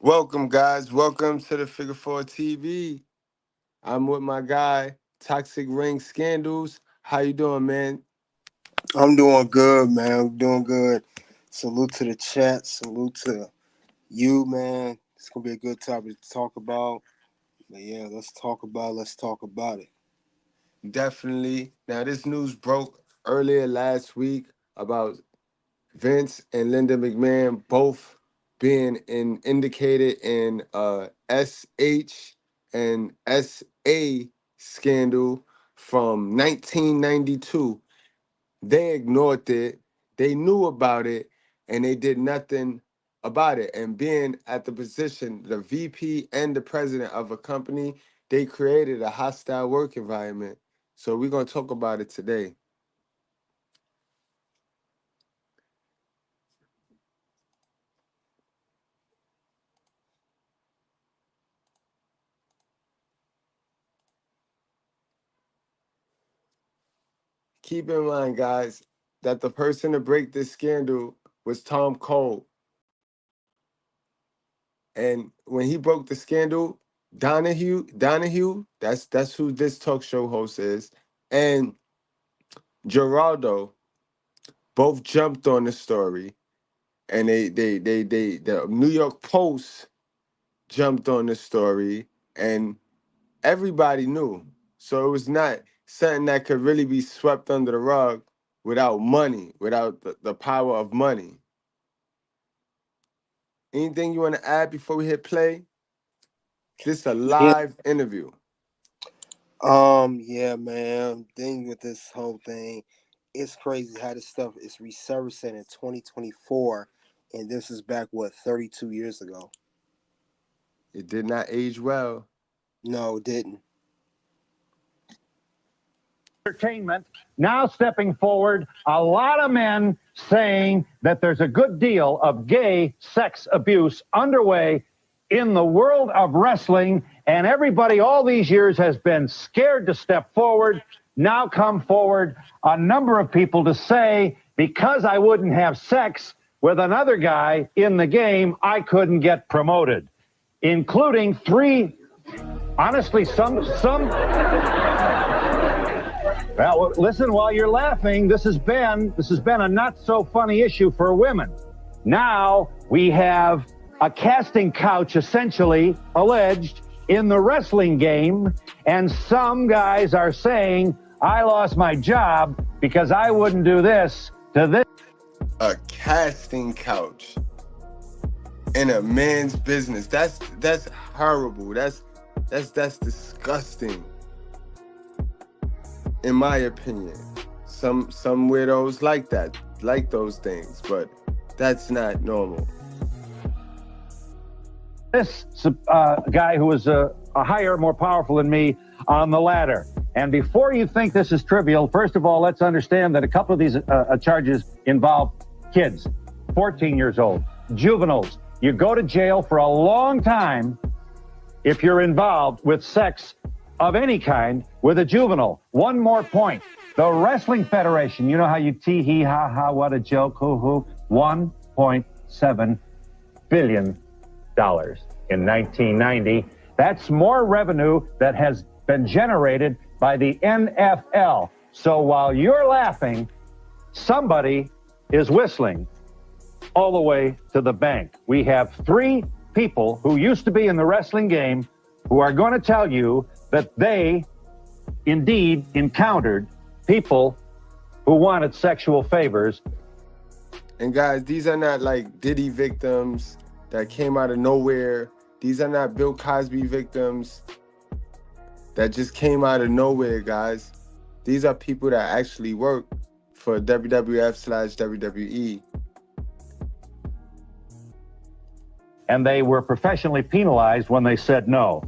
Welcome, guys. Welcome to the Figure 4 TV. I'm with my guy, Toxic Ring Scandals. How you doing, man? I'm doing good, man. I'm doing good. Salute to the chat. Salute to you, man. It's gonna be a good topic to talk about. But yeah, let's talk about it. Definitely. Now, this news broke earlier last week about Vince and Linda McMahon both being indicated in SH and SA scandal from 1992. They ignored it. They knew about it, and they did nothing about it. And being at the position, the VP and the president of a company, they created a hostile work environment. So we're gonna talk about it today. Keep in mind, guys, that the person to break this scandal was Tom Cole. And when he broke the scandal, Donahue, that's who this talk show host is, and Geraldo both jumped on the story, and the New York Post jumped on the story, and everybody knew. So it was not something that could really be swept under the rug without money, without the power of money. Anything you want to add before we hit play? This is a Yeah, live interview. yeah, man. Thing with this whole thing, it's crazy how this stuff is resurfacing in 2024, and this is back 32 years ago. It did not age well. No, it didn't. Entertainment now stepping forward, a lot of men saying that there's a good deal of gay sex abuse underway in the world of wrestling, and everybody all these years has been scared to step forward. Now come forward a number of people to say, because I wouldn't have sex with another guy in the game, I couldn't get promoted, including three, honestly, some well, listen, while you're laughing, this has been a not so funny issue for women. Now we have a casting couch essentially alleged in the wrestling game, and some guys are saying, I lost my job because I wouldn't do this to this. A casting couch in a man's business. That's horrible. That's disgusting. In my opinion, some weirdos like that, like those things, but that's not normal. This guy who was a higher, more powerful than me on the ladder. And before you think this is trivial, first of all, let's understand that a couple of these charges involve kids, 14 years old, juveniles. You go to jail for a long time if you're involved with sex of any kind with a juvenile. One more point. The Wrestling Federation, you know how you tee-hee, ha-ha, what a joke, hoo-hoo, $1.7 billion in 1990. That's more revenue that has been generated by the NFL. So while you're laughing, somebody is whistling all the way to the bank. We have three people who used to be in the wrestling game who are going to tell you that they indeed encountered people who wanted sexual favors. And guys, these are not like Diddy victims that came out of nowhere. These are not Bill Cosby victims that just came out of nowhere, guys. These are people that actually work for WWF/WWE. And they were professionally penalized when they said no.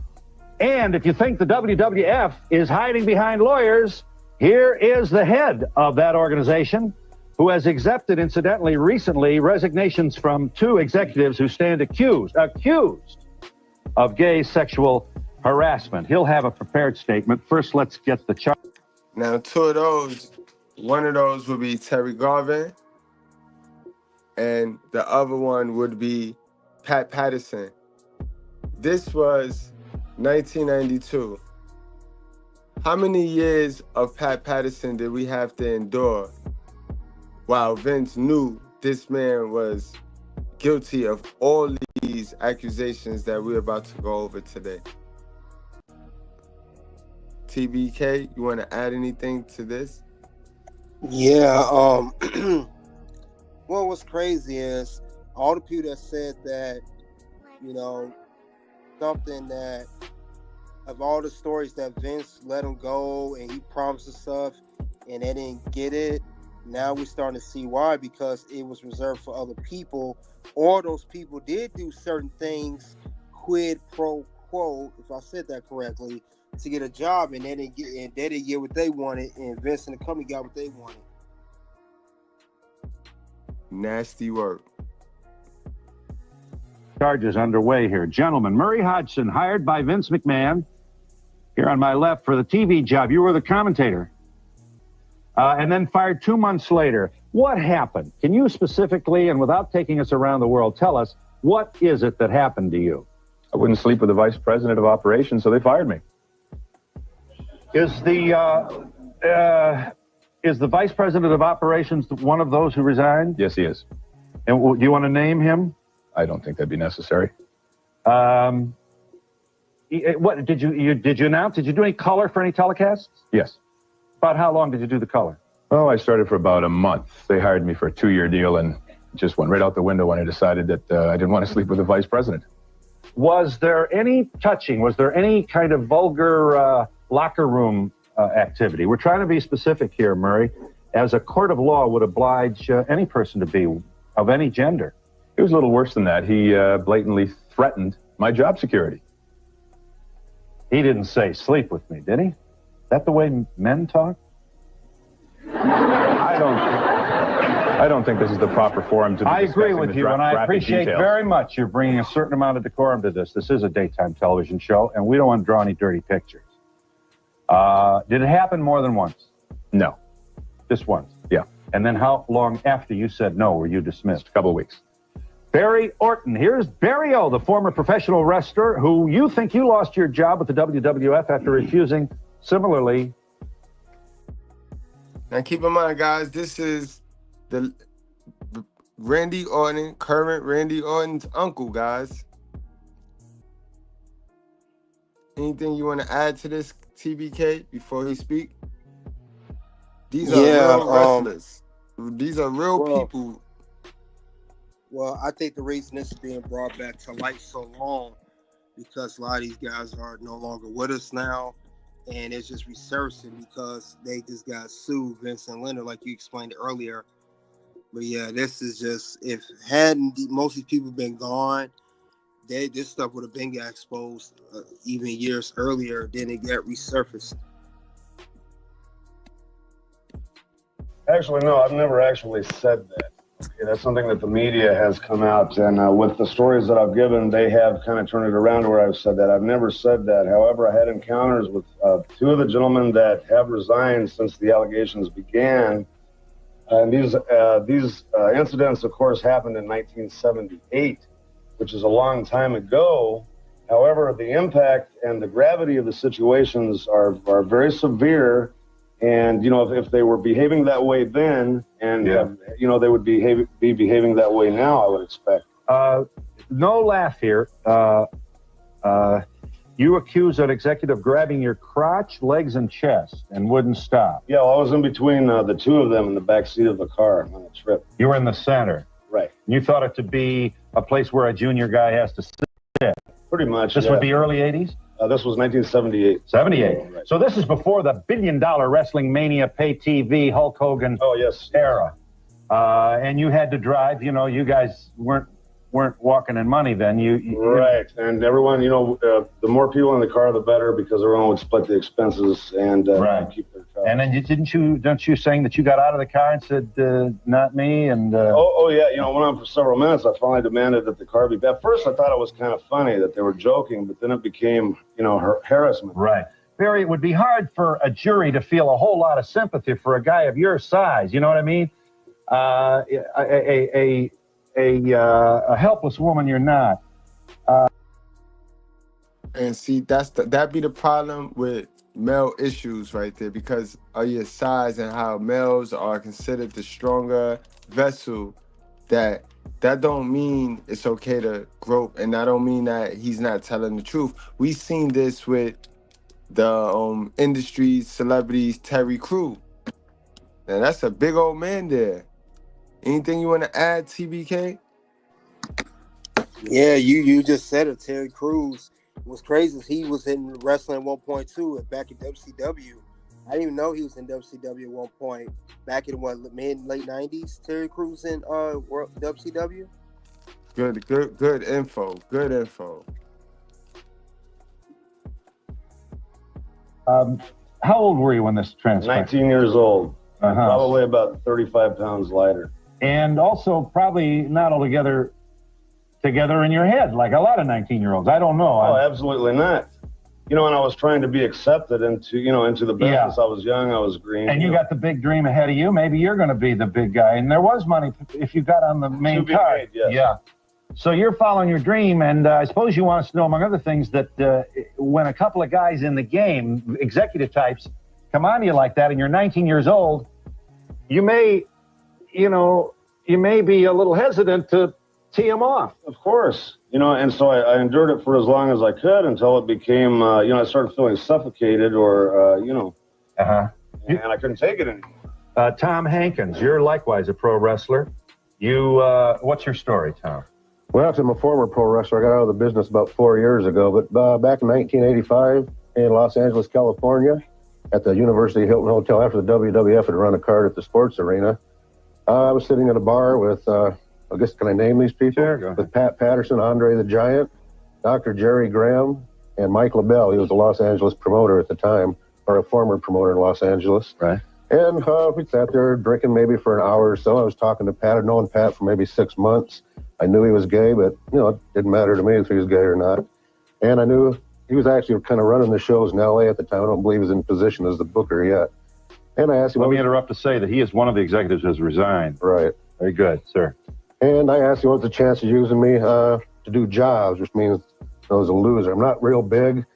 And if you think the WWF is hiding behind lawyers, here is the head of that organization, who has accepted, incidentally, recently, resignations from two executives who stand accused of gay sexual harassment. He'll have a prepared statement. First, let's get the chart. Now, two of those, one of those would be Terry Garvin, and the other one would be Pat Patterson. this was 1992. How many years of Pat Patterson did we have to endure while Vince knew this man was guilty of all these accusations that we're about to go over today? TBK, you want to add anything to this? Yeah. Well, what's crazy is all the people that said that, something that of all the stories that Vince let him go and he promised us stuff and they didn't get it. Now we're starting to see why, because it was reserved for other people, or those people did do certain things, quid pro quo, if I said that correctly, to get a job, and they didn't get what they wanted, and Vince and the company got what they wanted. Nasty work. Charges underway here. Gentlemen, Murray Hodgson, hired by Vince McMahon, here on my left for the TV job. You were the commentator. And then fired 2 months later. What happened? Can you specifically, and without taking us around the world, tell us, what is it that happened to you? I wouldn't sleep with the vice president of operations, so they fired me. Is the vice president of operations one of those who resigned? Yes, he is. And do you want to name him? I don't think that'd be necessary. What did you announce? Did you do any color for any telecasts? Yes. About how long did you do the color? Oh, I started for about a month. They hired me for a 2-year deal and just went right out the window when I decided that I didn't want to sleep with the vice president. Was there any touching? Was there any kind of vulgar locker room activity? We're trying to be specific here, Murray, as a court of law would oblige any person to be of any gender. It was a little worse than that. He blatantly threatened my job security. He didn't say sleep with me, did he? Is that the way men talk? I don't think this is the proper forum to be I agree with you, and I graphic appreciate details. very much you're bringing a certain amount of decorum to this. This is a daytime television show, and we don't want to draw any dirty pictures. Did it happen more than once? No. Just once? Yeah. And then how long after you said no were you dismissed? Just a couple of weeks. Barry Orton. Here's Barry O, the former professional wrestler who you think you lost your job with the WWF after refusing similarly. Now keep in mind, guys, this is the Randy Orton, current Randy Orton's uncle, guys. Anything you want to add to this, TBK, before he speak? These are real wrestlers. These are real people. Well, I think the reason this is being brought back to light so long, because a lot of these guys are no longer with us now, and it's just resurfacing because they just got sued, Vince and Leonard, like you explained earlier. But yeah, this is just, if hadn't most of these people been gone, this stuff would have been got exposed even years earlier. Then it got resurfaced. Actually, no, I've never actually said that. Okay, that's something that the media has come out, and with the stories that I've given, they have kind of turned it around to where I've said that. I've never said that. However, I had encounters with 2 of the gentlemen that have resigned since the allegations began. And these incidents, of course, happened in 1978, which is a long time ago. However, the impact and the gravity of the situations are very severe. And, if they were behaving that way then, and, they would be behaving that way now, I would expect. No laugh here. You accuse an executive grabbing your crotch, legs, and chest and wouldn't stop. Yeah, well, I was in between the 2 of them in the back seat of the car on the trip. You were in the center. Right. You thought it to be a place where a junior guy has to sit. Pretty much. This would be early 80s? This was 1978. 78. Right. So this is before the billion-dollar Wrestling Mania pay TV Hulk Hogan era. And you had to drive. You guys weren't walking in money then. Right. And everyone, the more people in the car, the better, because everyone would split the expenses and keep their car. And then don't you saying that you got out of the car and said, not me? And yeah. Went on for several minutes. I finally demanded that the car be back. At first, I thought it was kind of funny that they were joking, but then it became, harassment. Right. Barry, it would be hard for a jury to feel a whole lot of sympathy for a guy of your size. You know what I mean? A helpless woman you're not. And see, that be the problem with male issues right there, because of your size and how males are considered the stronger vessel. That don't mean it's okay to grope, and that don't mean that he's not telling the truth. We seen this with the industry celebrities, Terry Crews. Now that's a big old man there. Anything you want to add, TBK? Yeah, you just said it. Terry Crews. What's crazy is he was in wrestling at 1.2 back in WCW. I didn't even know he was in WCW at one point. Back in late 90s, Terry Crews in WCW. Good info. Good info. How old were you when this transpired? 19 years old. Uh-huh. Probably about 35 pounds lighter. And also probably not altogether together in your head, like a lot of 19-year-olds. I don't know. Oh, absolutely not. You know, and I was trying to be accepted into the business. Yeah. I was young, I was green. And you got the big dream ahead of you. Maybe you're going to be the big guy. And there was money if you got on the main card. Yes. Yeah. So you're following your dream, and I suppose you want us to know, among other things, that when a couple of guys in the game, executive types, come on to you like that, and you're 19 years old, you may be a little hesitant to tee them off. Of course. And so I endured it for as long as I could until it became, I started feeling suffocated or, Uh-huh. and I couldn't take it anymore. Tom Hankins, you're likewise a pro wrestler. What's your story, Tom? Well, I'm a former pro wrestler. I got out of the business about 4 years ago, but back in 1985 in Los Angeles, California, at the University Hilton Hotel, after the WWF had run a card at the sports arena, I was sitting at a bar with, I guess, can I name these people? Sure, go ahead. With Pat Patterson, Andre the Giant, Dr. Jerry Graham, and Mike LaBelle. He was a Los Angeles promoter at the time, or a former promoter in Los Angeles. Right. And we sat there drinking maybe for an hour or so. I was talking to Pat. I'd known Pat for maybe 6 months. I knew he was gay, but, it didn't matter to me if he was gay or not. And I knew he was actually kind of running the shows in L.A. at the time. I don't believe he was in position as the booker yet. And I asked him... Let me interrupt to say that he is one of the executives who has resigned. Right. Very good, sir. And I asked him what's the chance of using me to do jobs, which means I was a loser. I'm not real big.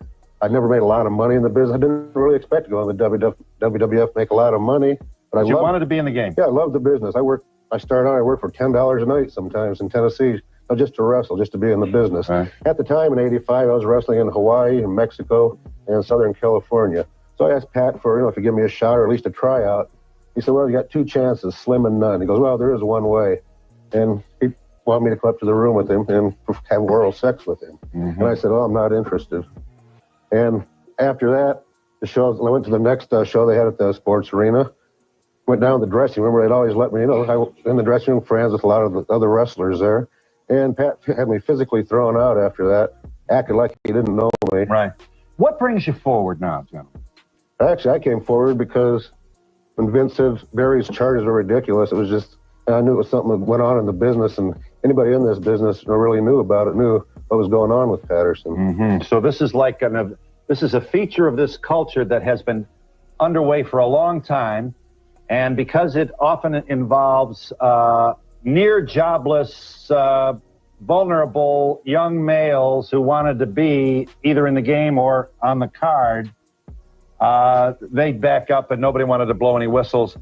I never made a lot of money in the business. I didn't really expect to go in the WWF, make a lot of money. But You wanted to be in the game. Yeah, I loved the business. I worked for $10 a night sometimes in Tennessee, just to wrestle, just to be in the business. Right. At the time, in '85, I was wrestling in Hawaii, and Mexico, and Southern California. So I asked Pat for, if you give me a shot or at least a tryout. He said, well, you got 2 chances, slim and none. He goes, well, there is one way. And he wanted me to come up to the room with him and have oral sex with him. Mm-hmm. And I said, I'm not interested. And after that, I went to the next show they had at the sports arena. Went down to the dressing room where they'd always let me, I was in the dressing room, friends with a lot of the other wrestlers there. And Pat had me physically thrown out after that, acted like he didn't know me. Right. What brings you forward now, gentlemen? Actually, I came forward because when Vince said Barry's charges were ridiculous, it was just, I knew it was something that went on in the business, and anybody in this business really knew about it, knew what was going on with Patterson. Mm-hmm. So this is this is a feature of this culture that has been underway for a long time. And because it often involves near jobless, vulnerable young males who wanted to be either in the game or on the card, they'd back up and nobody wanted to blow any whistles.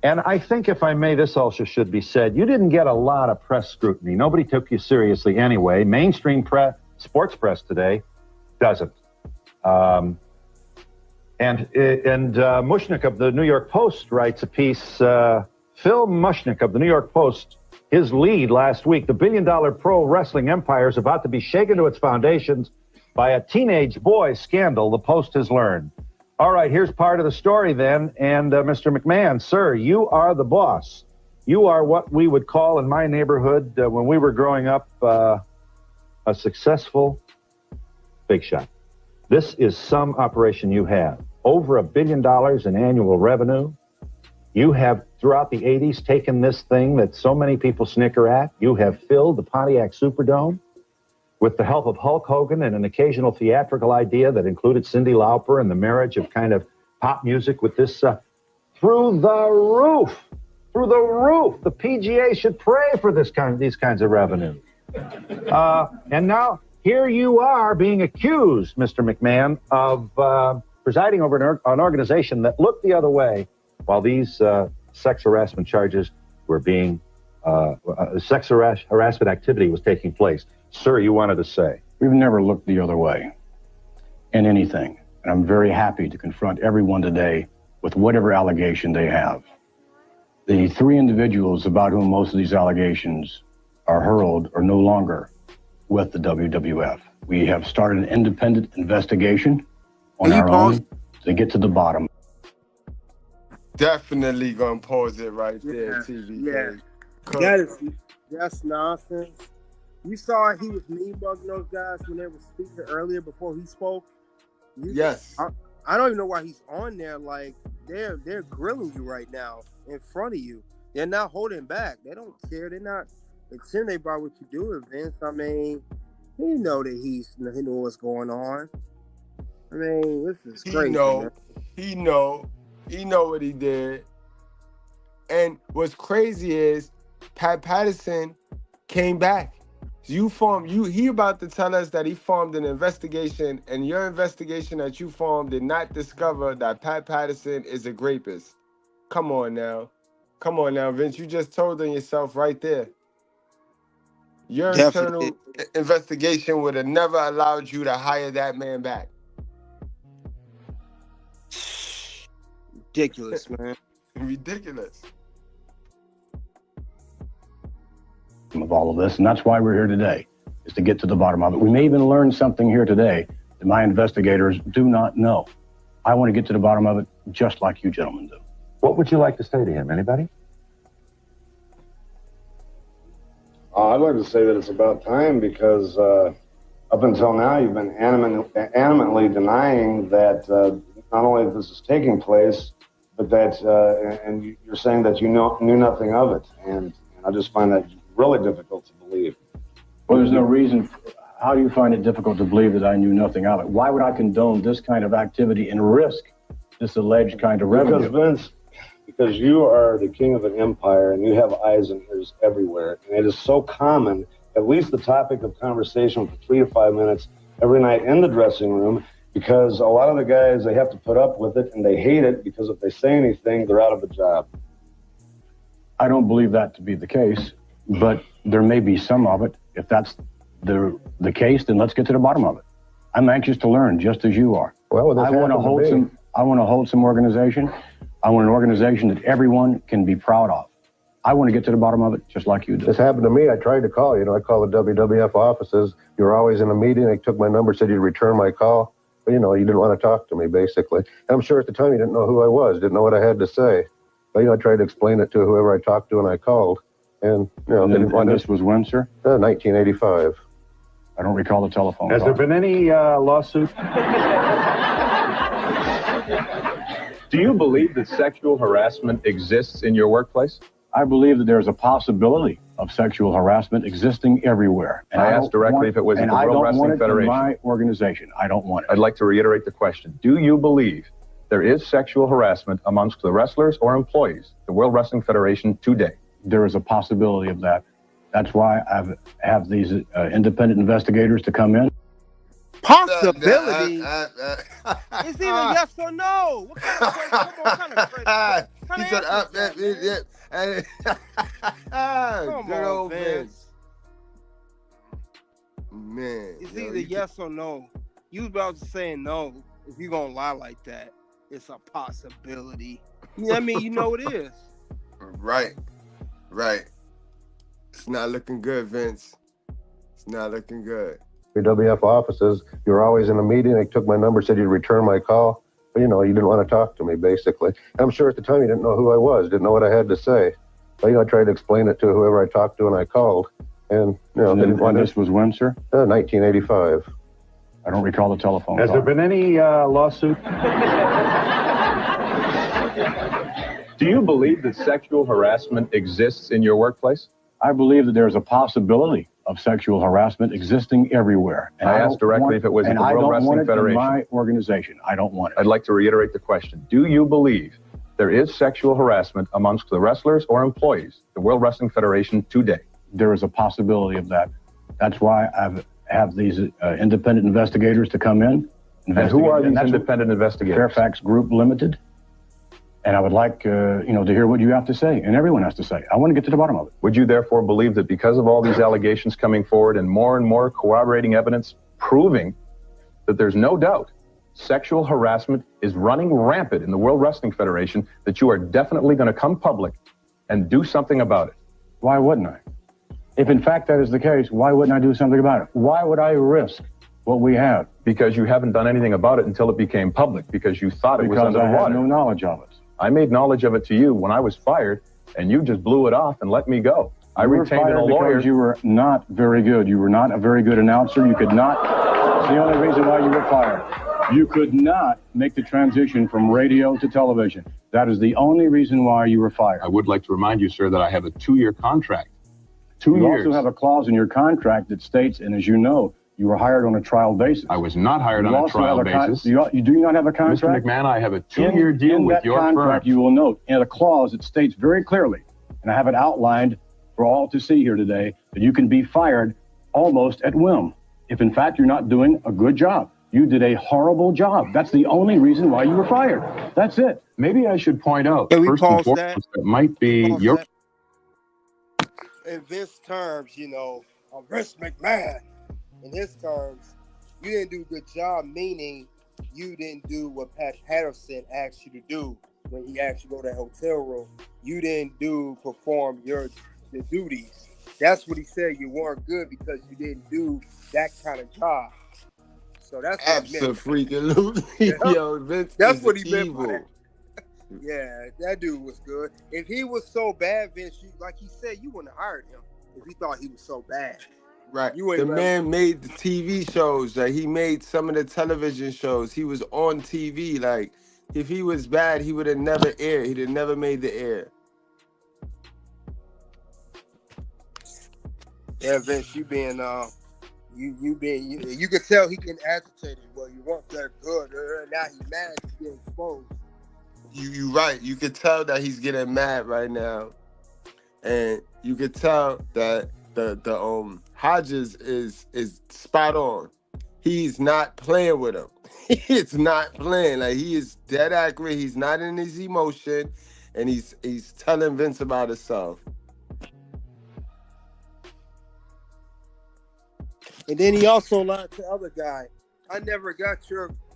And I think, if I may, this also should be said, you didn't get a lot of press scrutiny. Nobody took you seriously anyway. Mainstream sports press today doesn't. And Mushnick of the New York Post writes a piece, Phil Mushnick of the New York Post, his lead last week, the billion-dollar pro wrestling empire is about to be shaken to its foundations by a teenage boy scandal, the Post has learned. All right, here's part of the story then, and Mr. McMahon, sir, you are the boss. You are what we would call in my neighborhood, when we were growing up, a successful big shot. This is some operation you have. Over $1 billion in annual revenue. You have, throughout the 80s, taken this thing that so many people snicker at. You have filled the Pontiac Superdome with the help of Hulk Hogan and an occasional theatrical idea that included Cyndi Lauper and the marriage of kind of pop music with this through the roof. Through the roof. The PGA should pray for these kinds of revenue. And now here you are being accused, Mr. McMahon, of presiding over an organization that looked the other way while these sex harassment charges were being, sex harassment activity was taking place. Sir, you wanted to say. We've never looked the other way in anything. And I'm very happy to confront everyone today with whatever allegation they have. The three individuals about whom most of these allegations are hurled are no longer with the WWF. We have started an independent investigation on our own to get to the bottom. Definitely gonna pause it right there, TV. Yeah, that's nonsense. You saw he was mean bugging those guys when they were speaking earlier before he spoke. Yes. I don't even know why he's on there. Like they're grilling you right now in front of you. They're not holding back. They don't care. They're not intimidated by what you do, Vince. I mean, he know that he know what's going on. I mean, this is crazy. He know what he did. And what's crazy is Pat Patterson came back. He about to tell us that he formed an investigation, and your investigation that you formed did not discover that Pat Patterson is a rapist. Come on now, Vince. You just told on yourself right there. Your internal investigation would have never allowed you to hire that man back. Ridiculous, man. Ridiculous. Of all of this, and that's why we're here today, is to get to the bottom of it. We may even learn something here today that my investigators do not know. I want to get to the bottom of it just like you gentlemen do. What would you like to say to him? Anybody? I'd like to say that it's about time because up until now you've been animately denying that not only this is taking place, but that and you're saying that you knew nothing of it, and I just find that really difficult to believe. Well, there's no reason. How do you find it difficult to believe that I knew nothing of it? Why would I condone this kind of activity and risk this alleged kind of revenue? Because you are the king of an empire and you have eyes and ears everywhere. And it is so common, at least the topic of conversation for 3 to 5 minutes every night in the dressing room, because a lot of the guys, they have to put up with it and they hate it because if they say anything, they're out of a job. I don't believe that to be the case, but there may be some of it. If that's the case, then let's get to the bottom of it. I'm anxious to learn, just as you are. Well, I want a wholesome organization. I want an organization that everyone can be proud of. I want to get to the bottom of it, just like you do. This happened to me. I tried to call. I called the WWF offices. You were always in a meeting. They took my number, said you'd return my call. But, you didn't want to talk to me, basically. And I'm sure at the time you didn't know who I was, didn't know what I had to say. But, I tried to explain it to whoever I talked to and I called. And, they didn't want this was when, sir? 1985. I don't recall the telephone call. Has there been any lawsuit? Do you believe that sexual harassment exists in your workplace? I believe that there's a possibility of sexual harassment existing everywhere. And I asked directly if it was in the World Wrestling Federation. In my organization. I don't want it. I'd like to reiterate the question. Do you believe there is sexual harassment amongst the wrestlers or employees, the World Wrestling Federation today? There is a possibility of that. That's why I have these independent investigators to come in. Possibility? It's either yes or no. What kind of question? He said, come on, Vince. Man. It's either yes or no. You was about to say no. If you're going to lie like that, it's a possibility. I mean, you know it is. Right. It's not looking good, Vince. It's not looking good. WWF offices, you were always in a meeting. They took my number, said you'd return my call. But, you didn't want to talk to me, basically. And I'm sure at the time you didn't know who I was, didn't know what I had to say. But, I tried to explain it to whoever I talked to and I called. And, they didn't want this was when, sir? 1985. I don't recall the telephone call. Has there been any lawsuit? Do you believe that sexual harassment exists in your workplace? I believe that there's a possibility of sexual harassment existing everywhere. And I asked directly if it was in the World Wrestling Federation. In my organization. I don't want it. I'd like to reiterate the question. Do you believe there is sexual harassment amongst the wrestlers or employees, the World Wrestling Federation today? There is a possibility of that. That's why I have these independent investigators to come in. And who are these That's independent investigators? Fairfax Group Limited. And I would like, to hear what you have to say, and everyone has to say. I want to get to the bottom of it. Would you therefore believe that because of all these allegations coming forward and more corroborating evidence proving that there's no doubt sexual harassment is running rampant in the World Wrestling Federation, that you are definitely going to come public and do something about it? Why wouldn't I? If in fact that is the case, why wouldn't I do something about it? Why would I risk what we have? Because you haven't done anything about it until it became public, because you thought it was under the water. water. I had no knowledge of it. I made knowledge of it to you when I was fired, and you just blew it off and let me go. I retained a lawyer. Because you were not very good. You were not a very good announcer. You could not. It's the only reason why you were fired. You could not make the transition from radio to television. That is the only reason why you were fired. I would like to remind you, sir, that I have a 2-year contract. 2 years. You also have a clause in your contract that states, and as you know, you were hired on a trial basis. I was not hired on a trial basis. Do you not have a contract? Mr. McMahon, I have a 2-year deal with your firm. In that contract, you will note in a clause that states very clearly, and I have it outlined for all to see here today, that you can be fired almost at whim if in fact you're not doing a good job. You did a horrible job. That's the only reason why you were fired. That's it. Maybe I should point out, Can we first pause and foremost, that might be your... In Vince's terms, Vince McMahon, in his terms, you didn't do a good job, meaning you didn't do what Pat Patterson asked you to do when he asked you to go to the hotel room. You didn't perform the duties. That's what he said. You weren't good because you didn't do that kind of job. So that's absolutely. Yo, Vince, that's what he meant by that. Yeah, that dude was good. If he was so bad, Vince, like he said, you wouldn't have hired him if he thought he was so bad. Right. The man made the TV shows. Like, he made some of the television shows. He was on TV. Like, if he was bad, he would have never aired. He'd have never made the air. Yeah, Vince, you could tell he getting agitated. Well, you weren't that good. Now he's mad. He's getting exposed. You right. You could tell that he's getting mad right now, and you could tell that the Hodges is spot on. He's not playing with him. He's not playing. Like, he is dead accurate. He's not in his emotion, and he's telling Vince about himself. And then he also lied to the other guy.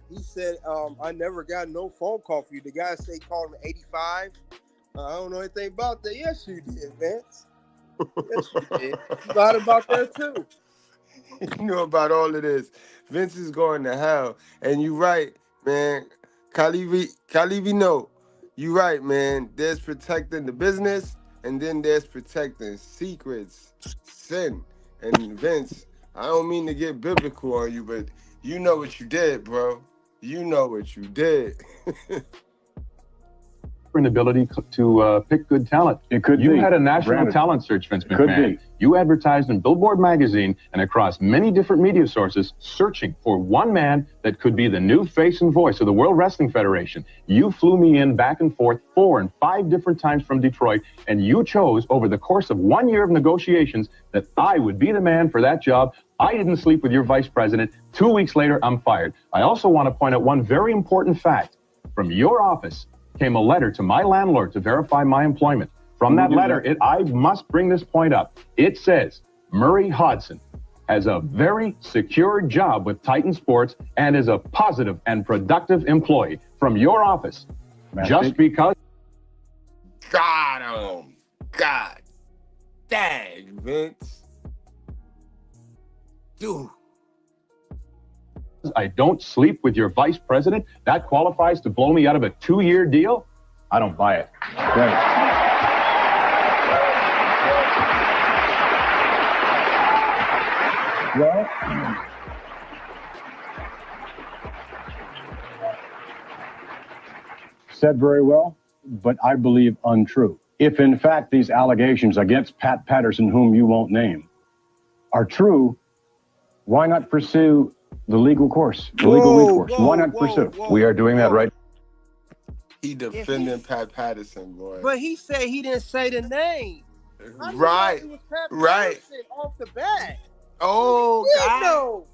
He said, I never got no phone call for you. The guy said he called him 85. I don't know anything about that. Yes, you did, Vince. Yes, you did. You lied about that, too. You know about all of this. Vince is going to hell. And you right, man. Calivino, you right, man. There's protecting the business, and then there's protecting secrets, sin. And Vince, I don't mean to get biblical on you, but you know what you did, bro. You know what you did. An ability to pick good talent. It could be. You had a national talent search, Vince McMahon. Could be. You advertised in Billboard magazine and across many different media sources, searching for one man that could be the new face and voice of the World Wrestling Federation. You flew me in back and forth 4 and 5 different times from Detroit, and you chose over the course of 1 year of negotiations that I would be the man for that job. I didn't sleep with your vice president. 2 weeks later, I'm fired. I also want to point out one very important fact. From your office came a letter to my landlord to verify my employment. From that letter, I must bring this point up. It says, Murray Hodgson has a very secure job with Titan Sports and is a positive and productive employee. From your office. Just because. Got him. God dang, Vince. Dude. I don't sleep with your vice president, that qualifies to blow me out of a 2-year deal? I don't buy it. Right. Well, said very well, but I believe untrue. If in fact these allegations against Pat Patterson, whom you won't name, are true, why not pursue the legal course, the legal recourse? Why not pursue? We are doing that right. He defending Pat Patterson, boy. But he said he didn't say the name. Right. It was Pat Right. Patterson off the bat. Oh, God. No.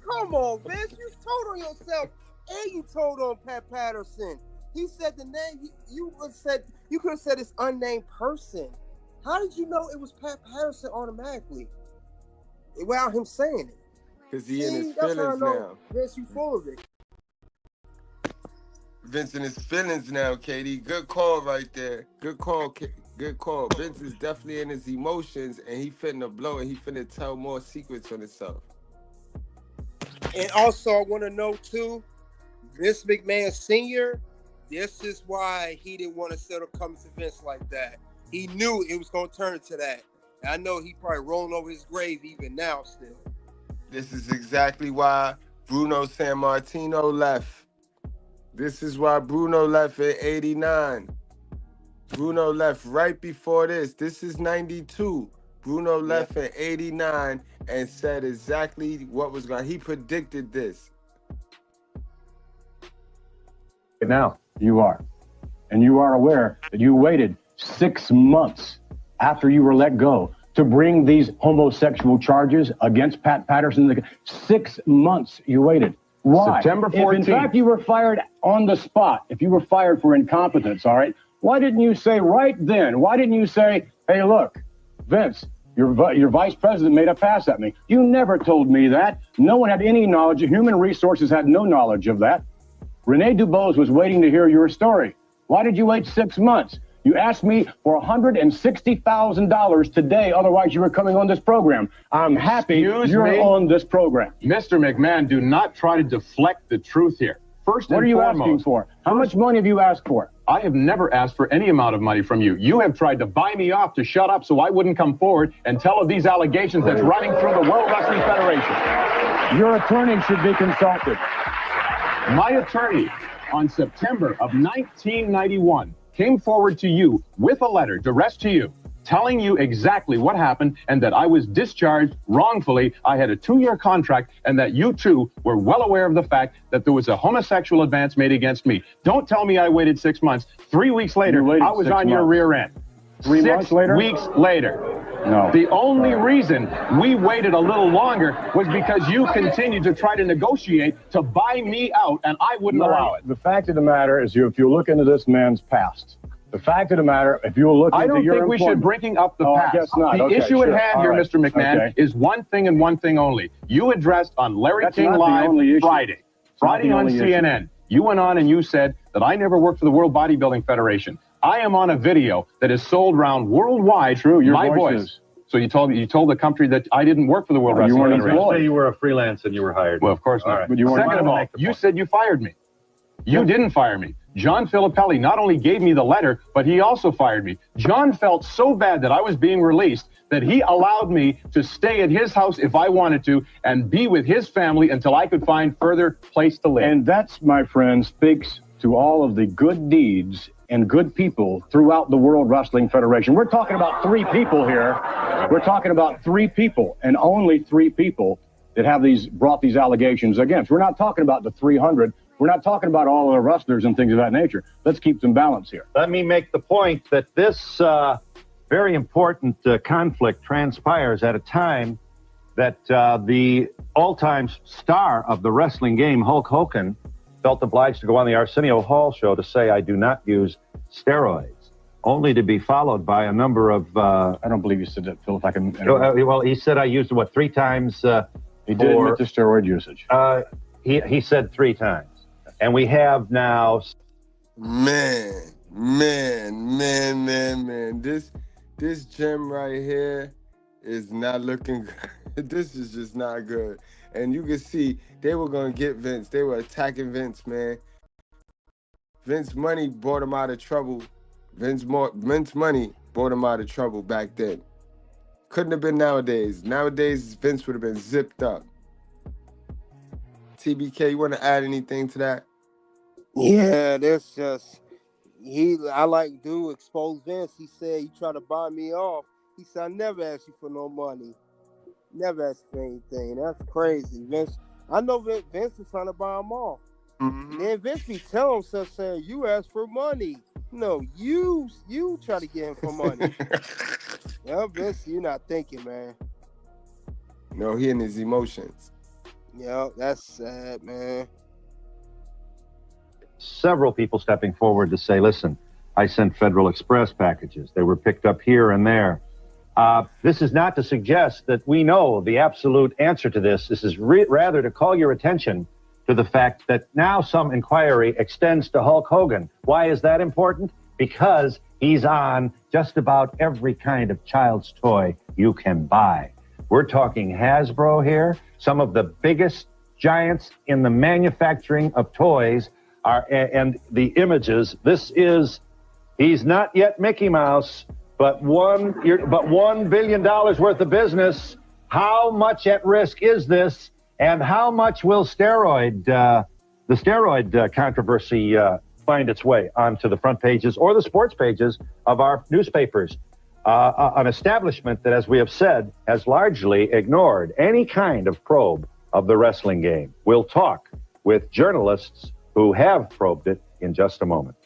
Come on, Vince. You told on yourself and you told on Pat Patterson. He said the name. You could have said it's unnamed person. How did you know it was Pat Patterson automatically without him saying it? Because he in his that's how I feelings know, now. Vince, you full of it. Vince in his feelings now, Katie. Good call right there. Good call, good call. Vince is definitely in his emotions, and he finna blow, and he finna tell more secrets on himself. And also, I want to know, too, Vince McMahon Sr., this is why he didn't want to settle coming to Vince like that. He knew it was going to turn into that. And I know he probably rolling over his grave even now still. This is exactly why Bruno Sammartino left. This is why Bruno left at 89. Bruno left right before this. This is 92. Bruno left at 89 and said exactly what was going. He predicted this. Now you are. And you are aware that you waited 6 months after you were let go to bring these homosexual charges against Pat Patterson. 6 months you waited. Why? September 14th. If in fact you were fired on the spot, if you were fired for incompetence, all right, why didn't you say right then, why didn't you say, hey, look, Vince, your vice president made a pass at me. You never told me that. No one had any knowledge. Human resources had no knowledge of that. Rene Dubose was waiting to hear your story. Why did you wait 6 months? You asked me for $160,000 today, otherwise you were coming on this program. I'm happy you're on this program. Mr. McMahon, do not try to deflect the truth here. First and What are you foremost, asking for? How much money have you asked for? I have never asked for any amount of money from you. You have tried to buy me off to shut up so I wouldn't come forward and tell of these allegations that's running through the World Wrestling Federation. Your attorney should be consulted. My attorney, on September of 1991, came forward to you with a letter addressed to you, telling you exactly what happened and that I was discharged wrongfully. I had a 2-year contract and that you two were well aware of the fact that there was a homosexual advance made against me. Don't tell me I waited 6 months. 3 weeks later, I was on your rear end. 3 months later? 6 weeks later. No. The only reason we waited a little longer was because you continued to try to negotiate to buy me out, and I wouldn't allow it. The fact of the matter is, if you look into this man's past, the fact of the matter, if you look into your I don't think we should bring up the past. I guess not. The issue at hand here, Mr. McMahon, is one thing and one thing only. You addressed on Larry King Live Friday on CNN. You went on and you said that I never worked for the World Bodybuilding Federation. I am on a video that is sold around worldwide. True, your my voice. So you told the country that I didn't work for the World Wrestling Federation. You say you were a freelance and you were hired. Well, of course not. Right. But you Second of all, you said you fired me. You didn't fire me. John Filippelli not only gave me the letter, but he also fired me. John felt so bad that I was being released that he allowed me to stay at his house if I wanted to and be with his family until I could find further place to live. And that's, my friend, speaks to all of the good deeds and good people throughout the World Wrestling Federation. We're talking about 3 people here. We're talking about 3 people, and only 3 people that have brought these allegations against. We're not talking about the 300. We're not talking about all of the wrestlers and things of that nature. Let's keep some balance here. Let me make the point that this very important conflict transpires at a time that the all-time star of the wrestling game, Hulk Hogan, felt obliged to go on the Arsenio Hall show to say, I do not use steroids, only to be followed by a number of... I don't believe you said that, Phil, if I can... well, he said I used it, 3 times? He did admit to steroid usage. He said 3 times. And we have now... Man. This gem right here is not looking good. This is just not good. And you can see they were going to get Vince. They were attacking Vince, man. Vince money brought him out of trouble. Vince money brought him out of trouble back then. Couldn't have been nowadays. Nowadays, Vince would have been zipped up. TBK, you want to add anything to that? Yeah, that's just... dude exposed Vince. He said, you try to buy me off. He said, I never asked you for no money. Never asked for anything. That's crazy. Vince, I know Vince was trying to buy him off. Mm-hmm. Then Vince be telling himself, saying, you asked for money. No, you try to get him for money. Yeah, Vince, you're not thinking, man. No, he in his emotions. Yeah, that's sad, man. Several people stepping forward to say, listen, I sent Federal Express packages. They were picked up here and there. This is not to suggest that we know the absolute answer to this. This is rather to call your attention to the fact that now some inquiry extends to Hulk Hogan. Why is that important? Because he's on just about every kind of child's toy you can buy. We're talking Hasbro here. Some of the biggest giants in the manufacturing of toys are, and the images. He's not yet Mickey Mouse, but $1 billion worth of business. How much at risk is this, and how much will the steroid controversy find its way onto the front pages or the sports pages of our newspapers? An establishment that, as we have said, has largely ignored any kind of probe of the wrestling game. We'll talk with journalists who have probed it in just a moment.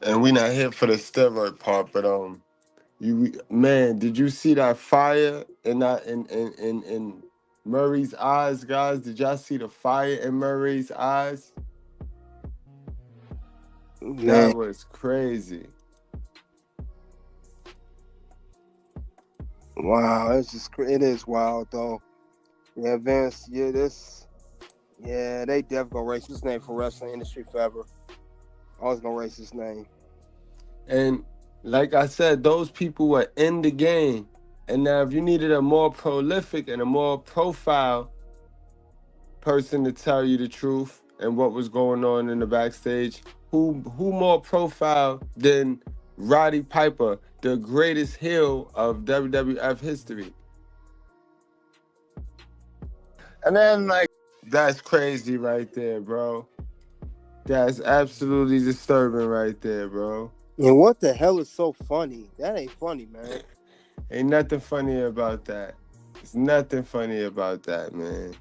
And we not here for the steroid part, but man, did you see that fire in Murray's eyes, guys? Did y'all see the fire in Murray's eyes? Man. That was crazy. Wow, it is wild though. Yeah, Vince, they definitely gonna erase his name for wrestling industry forever. Always gonna erase his name. And like I said, those people were in the game. And now if you needed a more prolific and a more profile person to tell you the truth and what was going on in the backstage, who more profile than Roddy Piper, the greatest heel of WWF history? And then, that's crazy right there, bro. That's absolutely disturbing right there, bro. And what the hell is so funny? That ain't funny, man. Ain't nothing funny about that. There's nothing funny about that, man.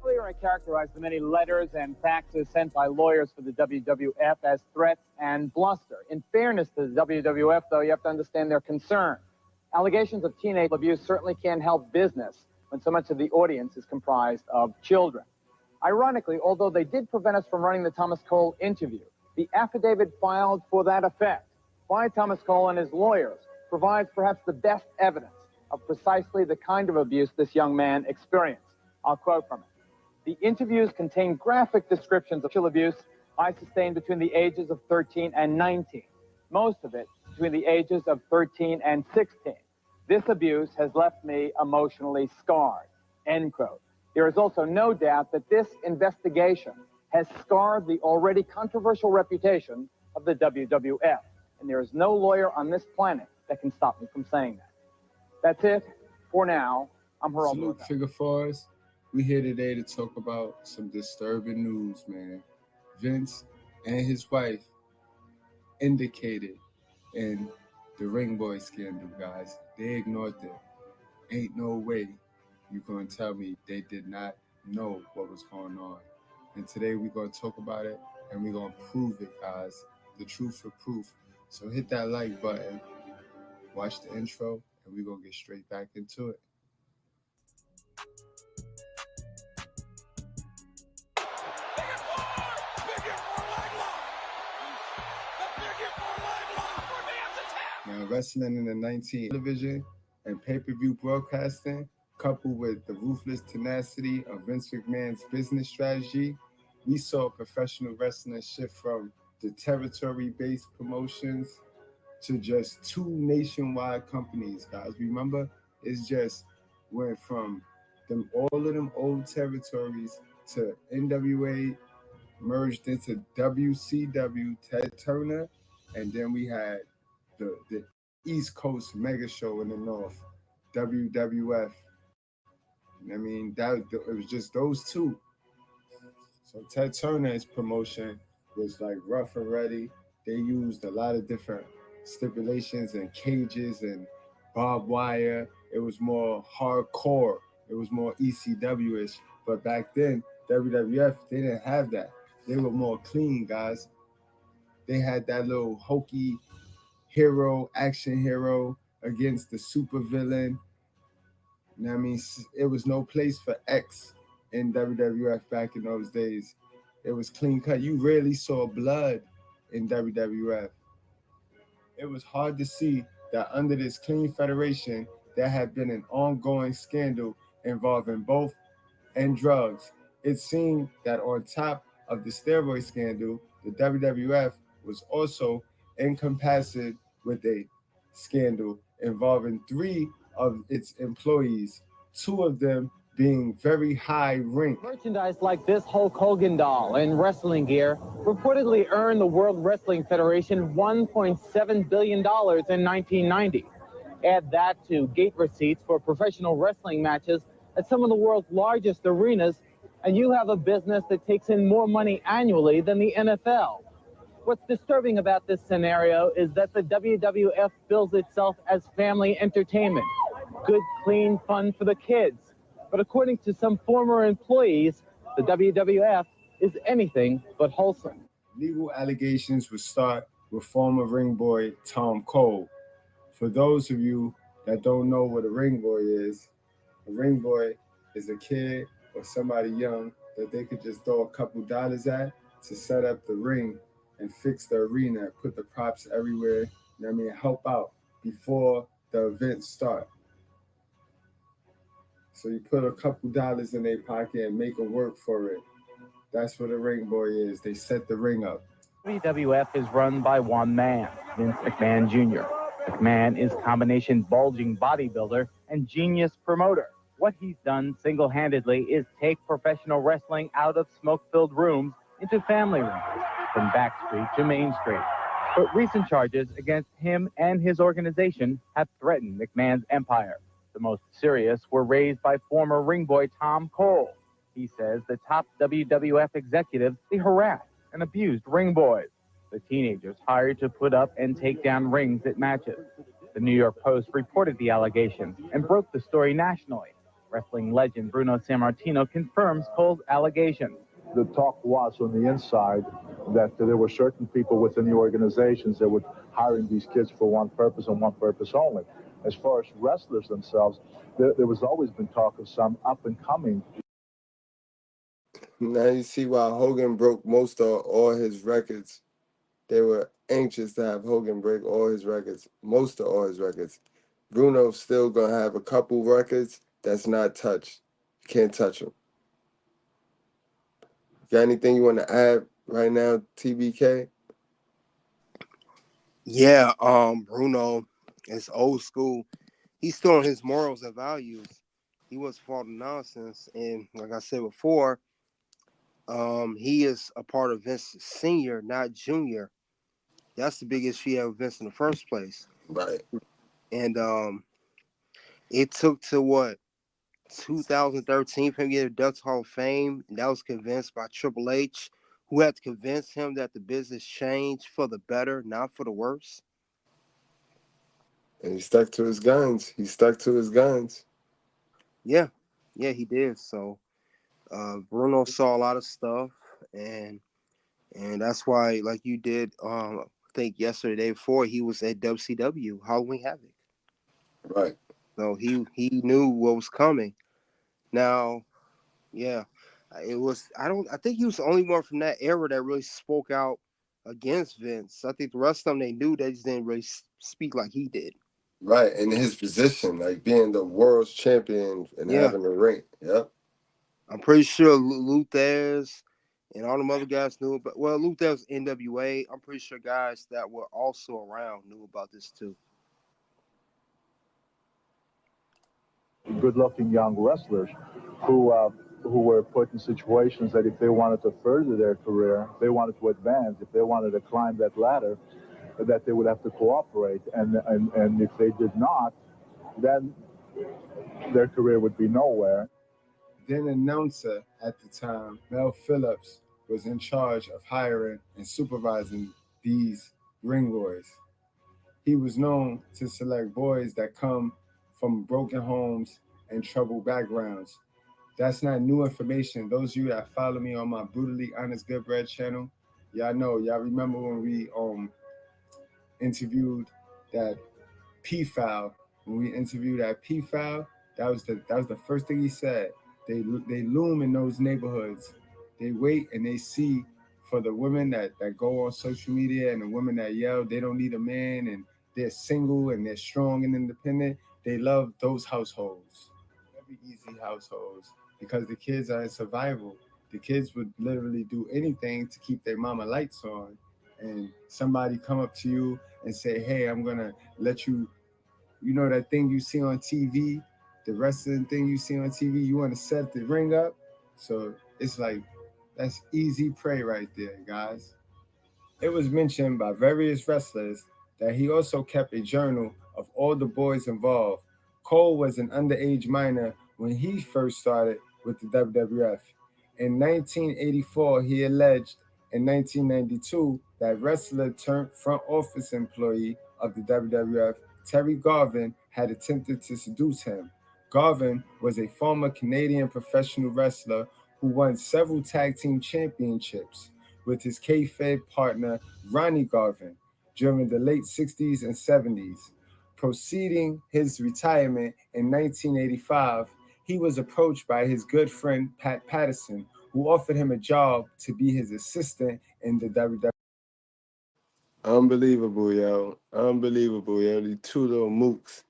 Earlier, I characterized the many letters and faxes sent by lawyers for the WWF as threats and bluster. In fairness to the WWF, though, you have to understand their concern. Allegations of teenage abuse certainly can't help business when so much of the audience is comprised of children. Ironically, although they did prevent us from running the Thomas Cole interview, the affidavit filed for that effect by Thomas Cole and his lawyers provides perhaps the best evidence of precisely the kind of abuse this young man experienced. I'll quote from it. The interviews contain graphic descriptions of sexual abuse I sustained between the ages of 13 and 19, most of it between the ages of 13 and 16. This abuse has left me emotionally scarred, end quote. There is also no doubt that this investigation has scarred the already controversial reputation of the WWF, and there is no lawyer on this planet that can stop me from saying that. That's it for now. I'm Harold. Salute, Figure Fours. We here today to talk about some disturbing news, man. Vince and his wife indicated in the Ring Boy scandal, guys. They ignored them. Ain't no way you gonna tell me they did not know what was going on. And today we're gonna talk about it and we're gonna prove it, guys. The truth for proof. So hit that like button, watch the intro, and we're gonna get straight back into it. Now, wrestling in the 19th television and pay-per-view broadcasting, coupled with the ruthless tenacity of Vince McMahon's business strategy, we saw professional wrestling shift from the territory-based promotions to just 2 nationwide companies, guys. Remember, it's just went from all of them old territories to NWA merged into WCW, Ted Turner, and then we had the East Coast mega show in the North, WWF. I mean, it was just those 2. So Ted Turner's promotion was like rough and ready. They used a lot of different stipulations and cages and barbed wire. It was more hardcore. It was more ECW-ish. But back then, WWF, they didn't have that. They were more clean, guys. They had that little hokey hero, action hero against the super villain. You know what I mean? It was no place for X in WWF back in those days. It was clean cut. You rarely saw blood in WWF. It was hard to see that under this clean federation, there had been an ongoing scandal involving both and drugs. It seemed that on top of the steroid scandal, the WWF was also encompassed with a scandal involving 3 of its employees, 2 of them being very high ranked. Merchandise like this Hulk Hogan doll and wrestling gear reportedly earned the World Wrestling Federation $1.7 billion in 1990. Add that to gate receipts for professional wrestling matches at some of the world's largest arenas, and you have a business that takes in more money annually than the NFL. What's disturbing about this scenario is that the WWF bills itself as family entertainment. Good, clean fun for the kids. But according to some former employees, the WWF is anything but wholesome. Legal allegations would start with former ring boy Tom Cole. For those of you that don't know what a ring boy is a kid or somebody young that they could just throw a couple dollars at to set up the ring and fix the arena, put the props everywhere, you know what I mean, help out before the events start. So you put a couple dollars in their pocket and make them work for it. That's what a ring boy is. They set the ring up. WWF is run by one man, Vince McMahon Jr. McMahon is combination bulging bodybuilder and genius promoter. What he's done single-handedly is take professional wrestling out of smoke-filled rooms into family rooms, from Back Street to Main Street. But recent charges against him and his organization have threatened McMahon's empire. The most serious were raised by former ring boy Tom Cole. He says the top WWF executives, they harassed and abused ring boys, the teenagers hired to put up and take down rings at matches. The New York Post reported the allegations and broke the story nationally. Wrestling legend Bruno Sammartino confirms Cole's allegations. The talk was on the inside that there were certain people within the organizations that were hiring these kids for one purpose and one purpose only. As far as wrestlers themselves, there was always been talk of some up and coming. Now you see why Hogan broke most of all his records. They were anxious to have Hogan break all his records, most of all his records. Bruno's still gonna have a couple records that's not touched. You can't touch them. Got anything you want to add right now, TBK? Yeah, Bruno is old school. He's still on his morals and values. He was for all the nonsense. And like I said before, he is a part of Vince Sr., not Jr. That's the big issue he had with Vince in the first place. Right. And it took to 2013 for him to get a Dutch Hall of Fame. And that was convinced by Triple H, who had to convince him that the business changed for the better, not for the worse. And he stuck to his guns. Yeah, he did. So Bruno saw a lot of stuff, and that's why, like you did, I think yesterday, the day before, he was at WCW, Halloween Havoc. Right. So he knew what was coming. Now, yeah, it was. I think he was the only one from that era that really spoke out against Vince. I think the rest of them, they knew, they just didn't really speak like he did. Right, in his position, like being the world's champion and having the ring. Yep. I'm pretty sure Luthez and all them other guys knew about. Well, Luthez NWA. I'm pretty sure guys that were also around knew about this too. Good-looking young wrestlers who were put in situations that if they wanted to further their career, if they wanted to advance, if they wanted to climb that ladder, that they would have to cooperate. And if they did not, then their career would be nowhere. Then announcer at the time, Mel Phillips, was in charge of hiring and supervising these ring boys. he was known to select boys that come from broken homes and troubled backgrounds. That's not new information. Those of you that follow me on my Brutally Honest Good Bread channel, y'all know, y'all remember when we interviewed that P-Foul. When we interviewed that P-Foul, that was the first thing he said. They loom in those neighborhoods. They wait and they see for the women that go on social media and the women that yell they don't need a man and they're single and they're strong and independent. They love those households, very easy households, because the kids are in survival. The kids would literally do anything to keep their mama lights on. And somebody come up to you and say, hey, I'm gonna let you, you know that thing you see on TV, the wrestling thing you see on TV, you want to set the ring up. So it's like, that's easy prey right there, guys. It was mentioned by various wrestlers that he also kept a journal of all the boys involved. Cole was an underage minor when he first started with the WWF. In 1984, he alleged in 1992 that wrestler turned front office employee of the WWF, Terry Garvin, had attempted to seduce him. Garvin was a former Canadian professional wrestler who won several tag team championships with his kayfabe partner Ronnie Garvin during the late 60s and 70s. Preceding his retirement in 1985, he was approached by his good friend Pat Patterson, who offered him a job to be his assistant in the WWF. Unbelievable, yo. Unbelievable, yo. These two little mooks.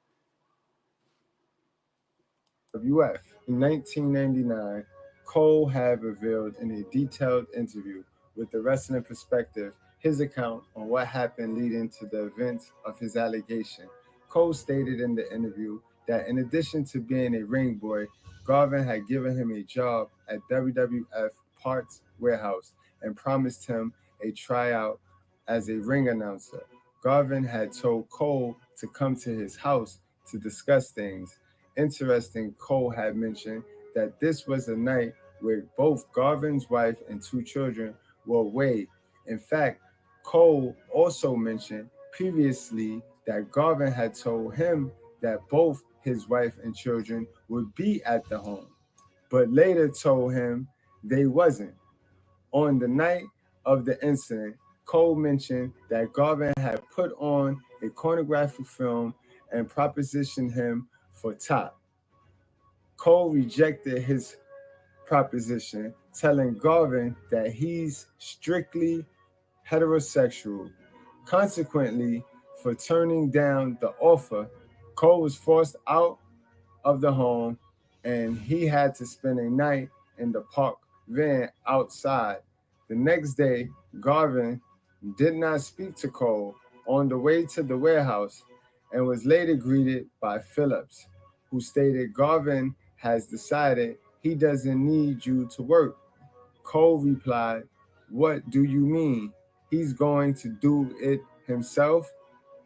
WWF. In 1999, Cole had revealed in a detailed interview with the Wrestling Perspective his account on what happened leading to the events of his allegation. Cole stated in the interview that in addition to being a ring boy, Garvin had given him a job at WWF Parts Warehouse and promised him a tryout as a ring announcer. Garvin had told Cole to come to his house to discuss things. Interesting, Cole had mentioned that this was a night where both Garvin's wife and two children were away. In fact, Cole also mentioned previously that Garvin had told him that both his wife and children would be at the home, but later told him they wasn't. On the night of the incident, Cole mentioned that Garvin had put on a pornographic film and propositioned him for top. Cole rejected his proposition, telling Garvin that he's strictly heterosexual. Consequently, for turning down the offer, Cole was forced out of the home and he had to spend a night in the park van outside. The next day, Garvin did not speak to Cole on the way to the warehouse and was later greeted by Phillips, who stated Garvin has decided he doesn't need you to work. Cole replied, "What do you mean? He's going to do it himself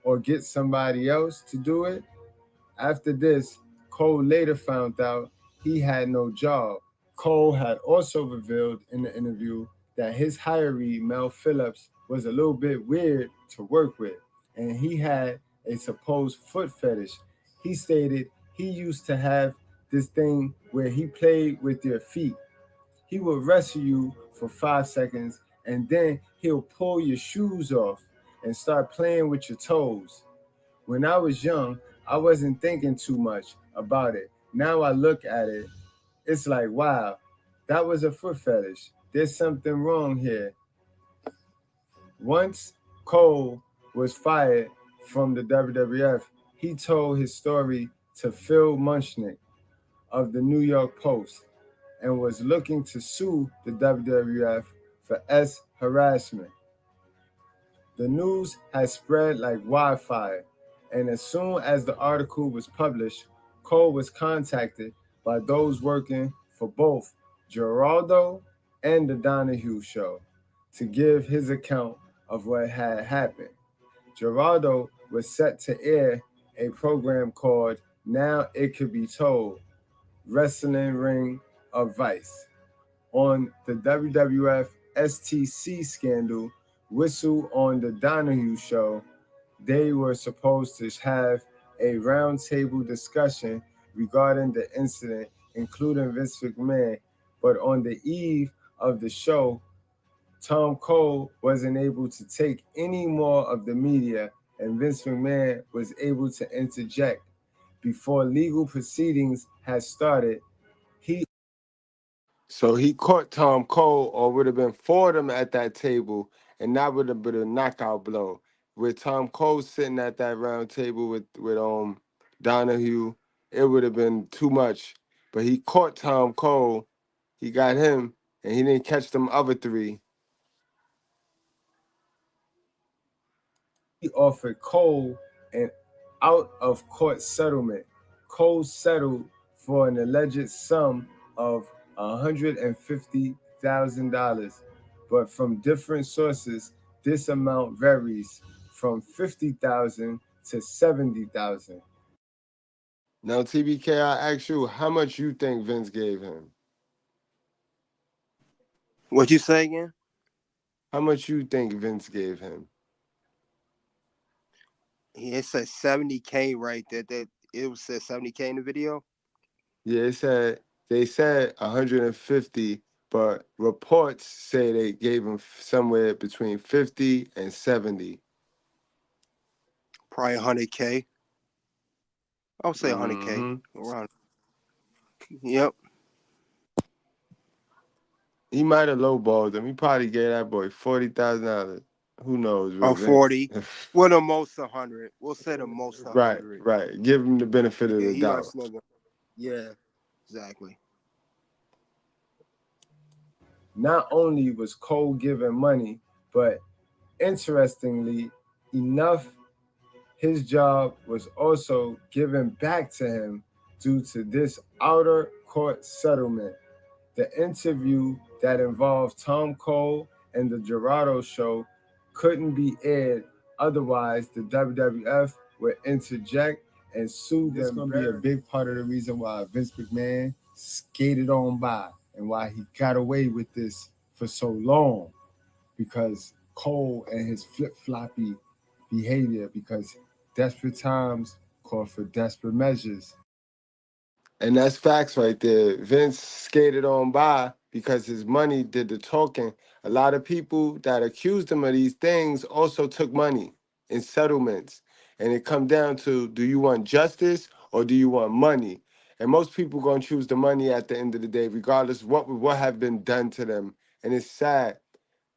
or get somebody else to do it?" After this, Cole later found out he had no job. Cole had also revealed in the interview that his hiree, Mel Phillips, was a little bit weird to work with, and he had a supposed foot fetish. He stated he used to have this thing where he played with your feet. He will wrestle you for 5 seconds and then he'll pull your shoes off and start playing with your toes. When I was young, I wasn't thinking too much about it. Now I look at it, it's like, wow, that was a foot fetish. There's something wrong here. Once Cole was fired from the WWF, he told his story to Phil Mushnick of the New York Post and was looking to sue the WWF for harassment. The news had spread like wildfire, and as soon as the article was published, Cole was contacted by those working for both Geraldo and the Donahue show to give his account of what had happened. Geraldo was set to air a program called Now It Could Be Told, Wrestling Ring of Vice, on the WWF STC scandal, Whistle on the Donahue show. they were supposed to have a roundtable discussion regarding the incident, including Vince McMahon. But on the eve of the show, Tom Cole wasn't able to take any more of the media, and Vince McMahon was able to interject. Before legal proceedings had started, he caught Tom Cole, or would have been for them at that table, and that would have been a knockout blow. With Tom Cole sitting at that round table with Donahue, it would have been too much. But he caught Tom Cole, he got him, and he didn't catch them other three. He offered Cole an out-of-court settlement. Cole settled for an alleged sum of $150,000, but from different sources, this amount varies from $50,000 to $70,000. Now, TBK, I ask you, how much you think Vince gave him? What you say again? How much you think Vince gave him? It said 70K right there. That it was said 70K in the video. Yeah, they said 150, but reports say they gave him somewhere between 50 and 70. Probably 100K. I'll say 100K. Mm-hmm. Around. Yep. He might have lowballed him. He probably gave that boy $40,000. Who knows? Or 40. Well, the most 100. We'll say the most 100. Right. Give him the benefit of the doubt. Yeah, exactly. Not only was Cole given money, but interestingly enough, his job was also given back to him due to this outer court settlement. The interview that involved Tom Cole and the Gerardo show couldn't be aired, otherwise the WWF would interject and sue them. This is going to be a big part of the reason why Vince McMahon skated on by and why he got away with this for so long, because Cole and his flip-floppy behavior, because desperate times call for desperate measures. And that's facts right there. Vince skated on by because his money did the talking. A lot of people that accused him of these things also took money in settlements. And it come down to, do you want justice or do you want money? And most people going to choose the money at the end of the day, regardless of what have been done to them. And it's sad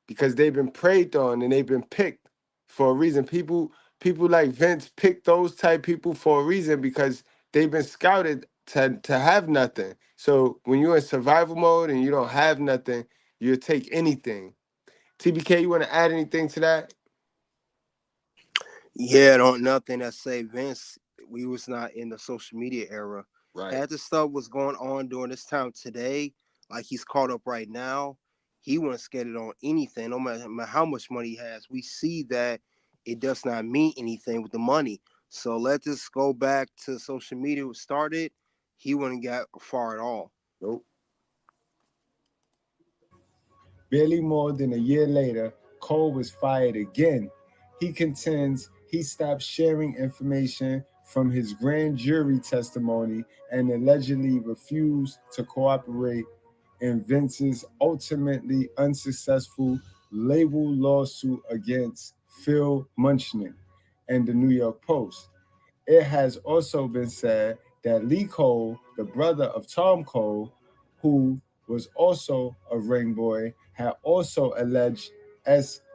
because they've been preyed on and they've been picked for a reason. People like Vince pick those type people for a reason, because they've been scouted to have nothing. So when you're in survival mode and you don't have nothing, you'll take anything. TBK, you want to add anything to that? Yeah, nothing that say Vince. We was not in the social media era. Right. Had the stuff was going on during this time today, like he's caught up right now, he wouldn't skated on anything, no matter how much money he has. We see that it does not mean anything with the money. So let's just go back to social media started. He wouldn't get far at all. Nope. Barely more than a year later, Cole was fired again. He contends he stopped sharing information from his grand jury testimony and allegedly refused to cooperate in Vince's ultimately unsuccessful label lawsuit against Phil Munchkin and the New York Post. It has also been said that Lee Cole, the brother of Tom Cole, who was also a ring boy, had also alleged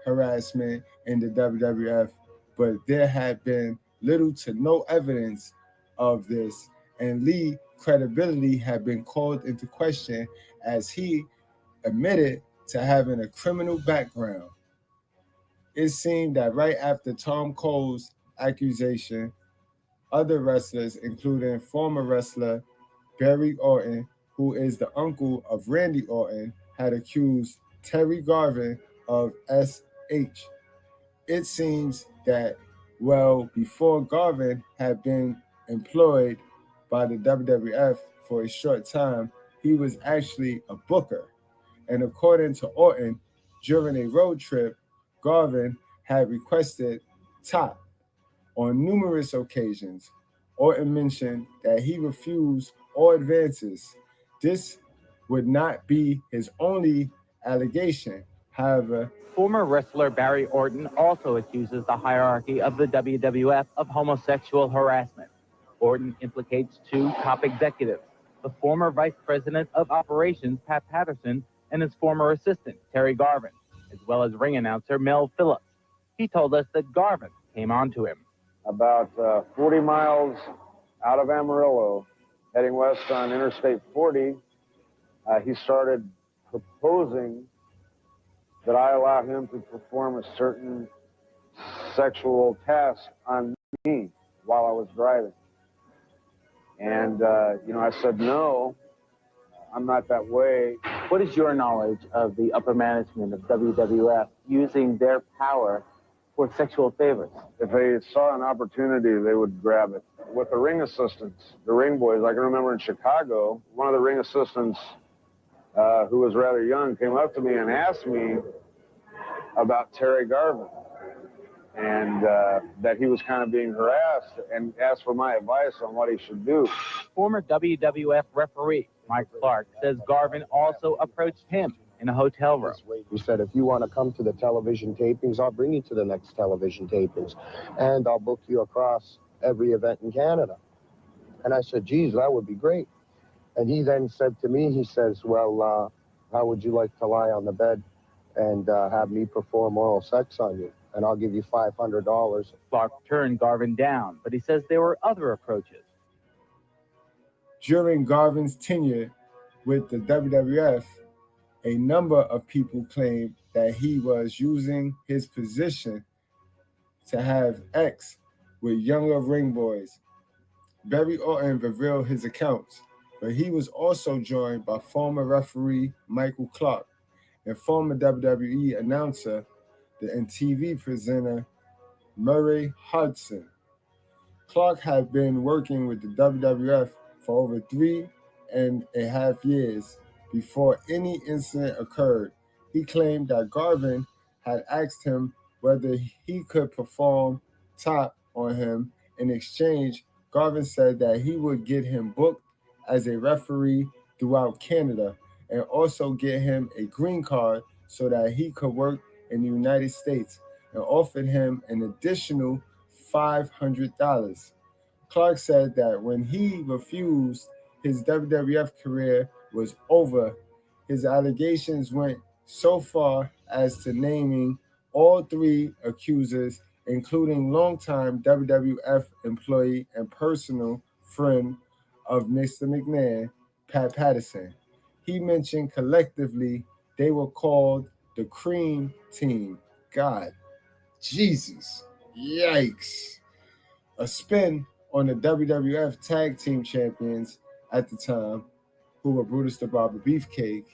harassment in the WWF, but there had been little to no evidence of this, and Lee's credibility had been called into question as he admitted to having a criminal background. It seemed that right after Tom Cole's accusation, other wrestlers, including former wrestler Barry Orton, who is the uncle of Randy Orton, had accused Terry Garvin of SH. It seems that, well, before Garvin had been employed by the WWF for a short time, he was actually a booker. And according to Orton, during a road trip, Garvin had requested Top, on numerous occasions. Orton mentioned that he refused all advances. This would not be his only allegation. However, Former wrestler Barry Orton also accuses the hierarchy of the WWF of homosexual harassment. Orton implicates two top executives, the former vice president of operations, Pat Patterson, and his former assistant, Terry Garvin, as well as ring announcer Mel Phillips. He told us that Garvin came on to him. About 40 miles out of Amarillo, heading west on Interstate 40, he started proposing that I allow him to perform a certain sexual task on me while I was driving. And, I said, no, I'm not that way. What is your knowledge of the upper management of WWF using their power for sexual favors? If they saw an opportunity, they would grab it. With the ring assistants, the ring boys, I can remember in Chicago, one of the ring assistants who was rather young came up to me and asked me about Terry Garvin and that he was kind of being harassed and asked for my advice on what he should do. Former WWF referee Mike Clark says Garvin also approached him in a hotel room. He said, if you want to come to the television tapings, I'll bring you to the next television tapings, and I'll book you across every event in Canada. And I said, geez, that would be great. And he then said to me, he says, well, how would you like to lie on the bed and have me perform oral sex on you? And I'll give you $500. Clark turned Garvin down, but he says there were other approaches. during Garvin's tenure with the WWF, a number of people claimed that he was using his position to have X with younger ring boys. Barry Orton revealed his accounts, but he was also joined by former referee Michael Clark and former WWE announcer and TV presenter Murray Hodgson. Clark had been working with the WWF for over 3.5 years before any incident occurred. He claimed that Garvin had asked him whether he could perform top on him. In exchange, Garvin said that he would get him booked as a referee throughout Canada and also get him a green card so that he could work in the United States, and offered him an additional $500. Clark said that when he refused, his WWF career was over. His allegations went so far as to naming all three accusers, including longtime WWF employee and personal friend of Mr. McMahon, Pat Patterson. He mentioned collectively they were called the Cream Team. God, Jesus, yikes. A spin on the WWF Tag Team Champions at the time, who were Brutus the Barber Beefcake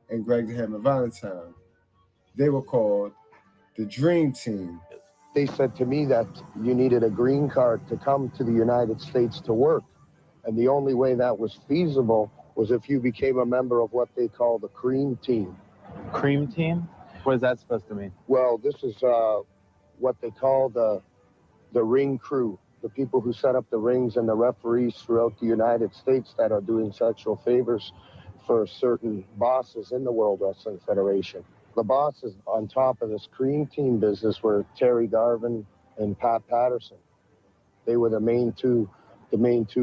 and Greg the Hammer Valentine. They were called the Dream Team. They said to me that you needed a green card to come to the United States to work. And the only way that was feasible was if you became a member of what they call the Cream Team. Cream Team? What is that supposed to mean? Well, this is what they call the ring crew, the people who set up the rings and the referees throughout the United States that are doing sexual favors for certain bosses in the World Wrestling Federation. The bosses on top of this Cream Team business were Terry Garvin and Pat Patterson. They were the main two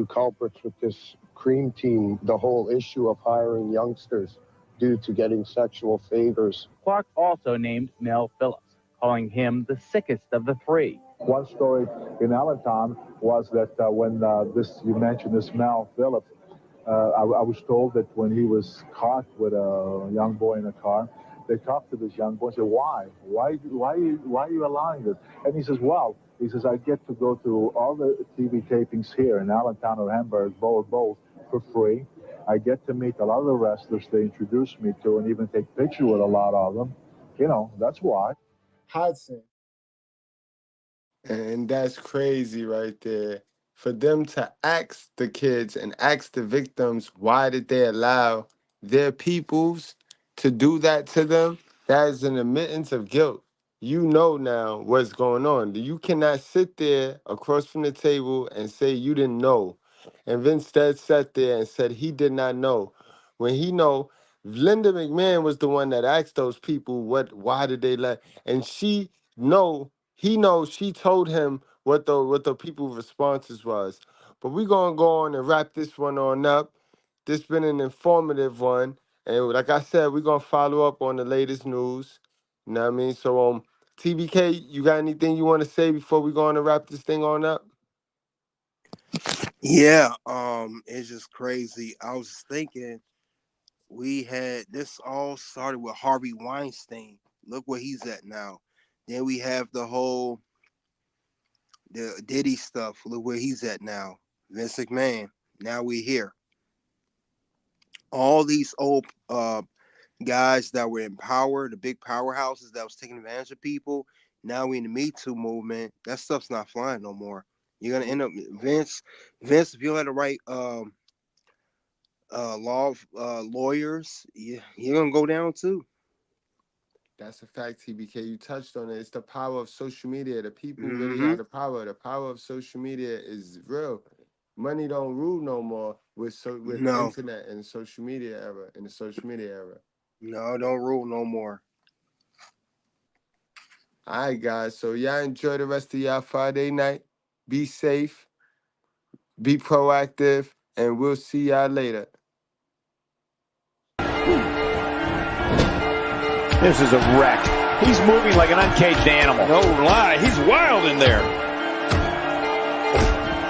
culprits with this Cream Team, the whole issue of hiring youngsters due to getting sexual favors. Clark also named Mel Phillips, calling him the sickest of the three. One story in Allentown was that when you mentioned this Mel Phillips, I was told that when he was caught with a young boy in a car, they talked to this young boy and said, why are you allowing this? And he says, well, I get to go to all the TV tapings here in Allentown or Hamburg, both for free. I get to meet a lot of the wrestlers they introduced me to and even take pictures with a lot of them. That's why. Hodgson. And that's crazy right there. For them to ask the kids and ask the victims, why did they allow their peoples to do that to them? That is an admittance of guilt. you know now what's going on. You cannot sit there across from the table and say you didn't know. And Vince instead sat there and said he did not know. When he know, Linda McMahon was the one that asked those people why did they let, and he knows she told him what the people's responses was. But we're gonna go on and wrap this one on up. This been an informative one. And like I said, we're gonna follow up on the latest news. You know what I mean? So TBK, you got anything you want to say before we go on to wrap this thing on up? Yeah, it's just crazy. I was thinking we had this all started with Harvey Weinstein. Look where he's at now. Then we have the Diddy stuff. Look where he's at now. Vince McMahon. Now we're here. All these old guys that were in power, the big powerhouses that was taking advantage of people. Now we in the Me Too movement. That stuff's not flying no more. You're gonna end up Vince. If you had the right lawyers, you're gonna go down too. That's a fact, TBK. You touched on it. It's the power of social media. The people really have the power. The power of social media is real. Money don't rule no more with internet and social media era. In the social media era. No, don't rule no more. All right, guys. So y'all enjoy the rest of y'all Friday night. Be safe. Be proactive, and we'll see y'all later. This is a wreck. He's moving like an uncaged animal. No lie, he's wild in there.